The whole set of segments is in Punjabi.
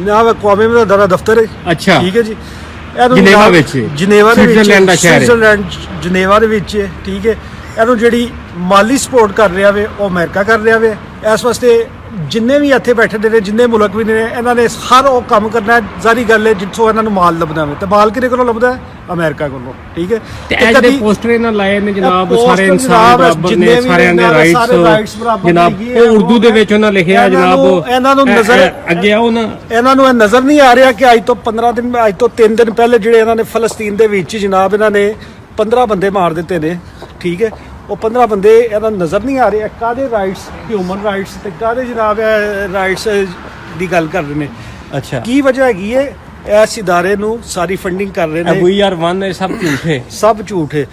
ਜਨਾਬ ਅਕਵਾਮੀ ਮੁਤੱਹਦਾ ਦਫ਼ਤਰ ਹੈ। ਅੱਛਾ ਠੀਕ ਹੈ ਜੀ। ਜਨੇਵਾ ਵਿੱਚ ਜਨੇਵਾ ਦੇ ਵਿੱਚ ਸਵਿਟਜ਼ਰਲੈਂਡ ਦਾ ਸ਼ਹਿਰ ਹੈ। ਸਵਿਟਜ਼ਰਲੈਂਡ ਜਨੇਵਾ ਦੇ ਵਿੱਚ ਹੈ। ਠੀਕ ਹੈ। ਇਹਨੂੰ ਜਿਹੜੀ ਮਾਲੀ ਸਪੋਰਟ ਕਰ ਰਿਹਾ ਵੇ ਉਹ ਅਮਰੀਕਾ ਕਰ ਰਿਹਾ ਵੇ। ਇਸ ਵਾਸਤੇ ਜਿੰਨੇ ਵੀ ਇੱਥੇ ਬੈਠੇ ਨੇ ਜਿੰਨੇ ਮੁਲਕ ਵੀ ਨੇ ਇਹਨਾਂ ਨੇ ਹਰ ਉਹ ਕੰਮ ਕਰਨਾ। ਜ਼ਾਰੀ ਗੱਲ ਹੈ ਜਿੱਥੋਂ ਇਹਨਾਂ ਨੂੰ ਮਾਲ ਲੱਭਦਾ ਵੇ ਤੇ ਮਾਲ ਕਿਹਦੇ ਕੋਲੋਂ ਲੱਭਦਾ ਹੈ? ਅਮਰੀਕਾ ਕੋਲੋਂ। ਠੀਕ ਹੈ। ਤੇ ਇਹ ਜਿਹੜੇ ਪੋਸਟਰ ਇਹਨਾਂ ਲਾਏ ਨੇ ਜਨਾਬ ਸਾਰੇ ਇਨਸਾਨ ਬਰਾਬਰ ਨੇ, ਸਾਰਿਆਂ ਦੇ ਰਾਈਟਸ ਜਨਾਬ ਉਹ ਉਰਦੂ ਦੇ ਵਿੱਚ ਉਹਨਾਂ ਲਿਖਿਆ ਜਨਾਬ। ਇਹਨਾਂ ਨੂੰ ਨਜ਼ਰ ਅੱਗੇ ਆਓ ਨਾ, ਇਹਨਾਂ ਨੂੰ ਇਹ ਨਜ਼ਰ ਨਹੀਂ ਆ ਰਿਹਾ ਕਿ ਅੱਜ ਤੋਂ 3 ਦਿਨ ਪਹਿਲੇ ਜਿਹੜੇ ਇਹਨਾਂ ਨੇ ਫਲਸਤੀਨ ਦੇ ਵਿੱਚ ਜਨਾਬ ਇਹਨਾਂ ਨੇ 15 ਬੰਦੇ ਮਾਰ ਦਿੱਤੇ ਨੇ। ਠੀਕ ਹੈ। ਉਹ 15 ਬੰਦੇ ਇਹਨਾਂ ਨੂੰ ਨਜ਼ਰ ਨਹੀਂ ਆ ਰਹੇ ਕਾਹਦੇ ਰਾਈਟਸ, ਹਿਊਮਨ ਰਾਈਟਸ ਤੇ ਕਾਹਦੇ ਜਨਾਬ ਰਾਈਟਸ ਦੀ ਗੱਲ ਕਰ ਰਹੇ ਨੇ। ਅੱਛਾ ਕੀ ਵਜ੍ਹਾ ਹੈਗੀ ਹੈ? ਇਸ ਇਦਾਰੇ ਨੂੰ ਸਾਰੀ ਫੰਡਿੰਗ ਕਰ ਰਹੇ ਨੇ। VR1 ਇਹ ਸਭ ਝੂਠ ਹੈ, ਸਭ ਝੂਠ ਹੈ।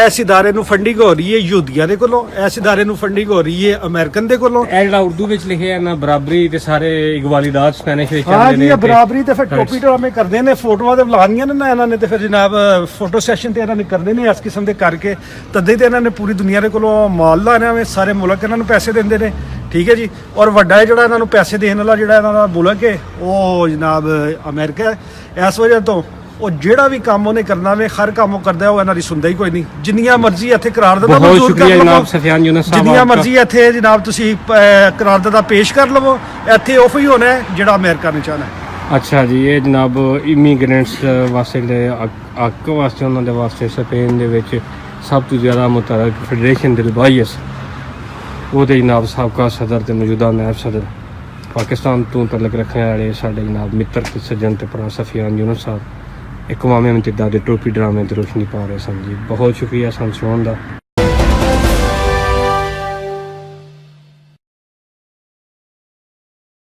ਇਸ ਇਦਾਰੇ ਨੂੰ ਫੰਡਿੰਗ ਹੋ ਰਹੀ ਹੈ ਯਹੂਦੀਆਂ ਦੇ ਕੋਲੋਂ, ਇਸ ਇਦਾਰੇ ਨੂੰ ਫੰਡਿੰਗ ਹੋ ਰਹੀ ਹੈ ਅਮਰੀਕਨ ਦੇ ਕੋਲੋਂ। ਇਹ ਜਿਹੜਾ ਉਰਦੂ ਵਿੱਚ ਲਿਖਿਆ ਨਾ ਬਰਾਬਰੀ ਤੇ ਸਾਰੇ ਇਕਵਾਲੀਦਾਤ ਸਪੈਨਿਸ਼ ਵਿੱਚ ਹਾਂ ਚੱਲਦੇ ਜੀ, ਨੇ। ਬਰਾਬਰੀ ਤੇ ਫਿਰ ਟੋਪੀ ਟਰਾਮੇ ਕਰਦੇ ਨੇ, ਫੋਟੋਆਂ ਤੇ ਬੁਲਾਉਣੀਆਂ ਨੇ ਨਾ ਇਹਨਾਂ ਨੇ ਤੇ ਫਿਰ ਜਨਾਬ ਫੋਟੋ ਸੈਸ਼ਨ ਤੇ ਇਹਨਾਂ ਨੇ ਕਰਦੇ ਨੇ ਇਸ ਕਿਸਮ ਦੇ ਕਰਕੇ। ਤਦੇ ਤੇ ਇਹਨਾਂ ਨੇ ਪੂਰੀ ਦੁਨੀਆ ਦੇ ਕੋਲੋਂ ਮਾਲ ਲਾਣਾ ਵੇ, ਸਾਰੇ ਮੁਲਕ ਇਹਨਾਂ ਨੂੰ ਪੈਸੇ ਦਿੰਦੇ ਨੇ। ਠੀਕ ਹੈ ਜੀ। ਔਰ ਵੱਡਾ ਜਿਹੜਾ ਇਹਨਾਂ ਨੂੰ ਪੈਸੇ ਦੇਣ ਵਾਲਾ ਜਿਹੜਾ ਇਹਨਾਂ ਦਾ ਮੁਲਕ ਹੈ ਉਹ ਜਨਾਬ ਅਮਰੀਕਾ ਹੈ। ਇਸ ਵਜ੍ਹਾ ਤੋਂ ਉਹ ਜਿਹੜਾ ਵੀ ਕੰਮ ਉਹਨੇ ਕਰਨਾ ਵੇ ਹਰ ਕੰਮ ਉਹ ਕਰਦਾ, ਉਹ ਇਹਨਾਂ ਦੀ ਸੁਣਦਾ ਹੀ ਕੋਈ ਨਹੀਂ। ਜਿੰਨੀਆਂ ਮਰਜ਼ੀ ਇੱਥੇ ਕਰਾਰਦਾਦਾ ਬਹੁਤ ਸ਼ੁਕਰੀਆ ਜਨਾਬ ਸਫਿਆਨ ਯੂਨਸ ਸਾਹਿਬ। ਜਿੰਨੀਆਂ ਮਰਜ਼ੀ ਇੱਥੇ ਜਨਾਬ ਤੁਸੀਂ ਕਰਾਰਦਾਦਾ ਪੇਸ਼ ਕਰ ਲਵੋ, ਇੱਥੇ ਉਹ ਹੀ ਹੋਣਾ ਜਿਹੜਾ ਅਮਰੀਕਾ ਨੇ ਚਾਹਣਾ। ਅੱਛਾ ਜੀ, ਇਹ ਜਨਾਬ ਇਮੀਗ੍ਰੈਂਟਸ ਵਾਸਤੇ ਹੱਕ ਵਾਸਤੇ ਉਹਨਾਂ ਦੇ ਵਾਸਤੇ ਸਪੇਨ ਦੇ ਵਿੱਚ ਸਭ ਤੋਂ ਜ਼ਿਆਦਾ ਮੁਤਹਰਕ ਫੈਡਰੇਸ਼ਨ ਦੇ ਰਬਾਈਸ ਉਹਦੇ ਜਨਾਬ ਸਾਬਕਾ ਸਦਰ ਤੇ ਮੌਜੂਦਾ ਨਾਇਬ ਸਦਰ ਪਾਕਿਸਤਾਨ ਤੋਂ ਤਲਕ ਰੱਖਣ ਵਾਲੇ ਸਾਡੇ ਜਨਾਬ ਮਿੱਤਰ ਤੇ ਸੱਜਣ ਤੇ ਭਰਾ ਸਫਿਆਨ ਯੂਨਸ ਸਾਹਿਬ ਅਕਵਾਮ ਮੁਤੱਹਦਾ ਦੇ ਟੋਪੀ ਡਰਾਮੇ ਤੇ ਰੋਸ਼ਨੀ ਪਾ ਰਹੇ ਸਨ ਜੀ। ਬਹੁਤ ਸ਼ੁਕਰੀਆ ਸਾਨੂੰ ਸੁਣਨ ਦਾ।